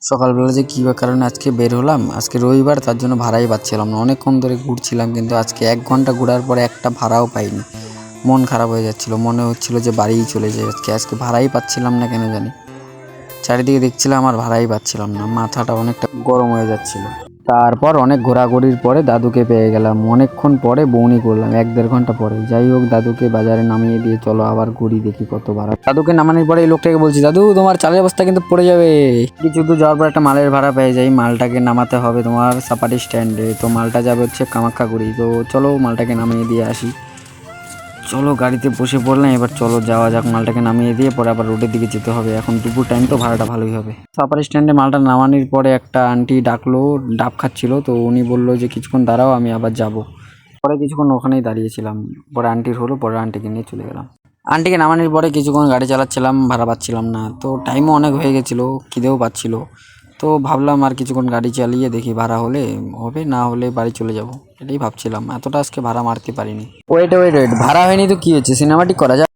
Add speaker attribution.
Speaker 1: সকালবেলা যে কী বা কারণে আজকে বের হলাম, আজকে রবিবার, তার জন্য ভাড়াই পাচ্ছিলাম না। অনেকক্ষণ ধরে ঘুরছিলাম, কিন্তু আজকে 1 ঘন্টা ঘোরার পরে একটা ভাড়াও পাইনি। মন খারাপ হয়ে যাচ্ছিলো, মনে হচ্ছিল যে বাড়িই চলে যাই। আজকে ভাড়াই পাচ্ছিলাম না কেন জানি। চারিদিকে দেখছিলাম আর ভাড়াই পাচ্ছিলাম না, মাথাটা অনেকটা গরম হয়ে যাচ্ছিল। তারপর অনেক ঘোরাঘুরির পরে দাদুকে পেয়ে গেলাম। অনেকক্ষণ পরে বউনি করলাম, 1-1.5 ঘন্টা পরে। যাই হোক, দাদুকে বাজারে নামিয়ে দিয়ে চলো আবার ঘুরি, দেখি কত ভাড়া। দাদুকে নামানোর পরে এই লোকটাকে বলছি, দাদু তোমার চালের বস্তা কিন্তু পড়ে যাবে। কিছু দূর যাওয়ার পর একটা মালের ভাড়া পেয়ে যাই। মালটাকে নামাতে হবে তোমার সাপাটি স্ট্যান্ডে। তো মালটা যাবে হচ্ছে কামাখ্যাগুড়ি। তো চলো মালটাকে নামিয়ে দিয়ে আসি। চলো গাড়িতে বসে পড়লাম, এবার চলো যাওয়া যাক। মালটাকে নামিয়ে দিয়ে পরে আবার রোডের দিকে যেতে হবে। এখন দুপুর টাইম, তো ভাড়াটা ভালোই হবে। সাপার স্ট্যান্ডে মালটা নামানোর পরে একটা আন্টি ডাকলো, ডাব খাচ্ছিল। তো উনি বললো যে কিছুক্ষণ দাঁড়াও, আমি আবার যাব। পরে কিছুক্ষণ ওখানেই দাঁড়িয়েছিলাম। পরে আন্টির হলো, পরে আন্টিকে নিয়ে চলে গেলাম। আন্টিকে নামানোর পরে কিছুক্ষণ গাড়ি চালাচ্ছিলাম, ভাড়া পাচ্ছিলাম না। তো টাইমও অনেক হয়ে গেছিলো, খিদেও পাচ্ছিল। তো ভাবলাম আর কিছুক্ষণ গাড়ি চালিয়ে দেখি ভাড়া হলে হবে, না হলে বাড়ি চলে যাব। এটাই ভাবছিলাম, এতটা আজকে ভাড়া মারতে পারিনি। ওয়েট ওয়েট ওয়েট, ভাড়া হয়নি তো কি হয়েছে, সিনেমাটিক করা যায়।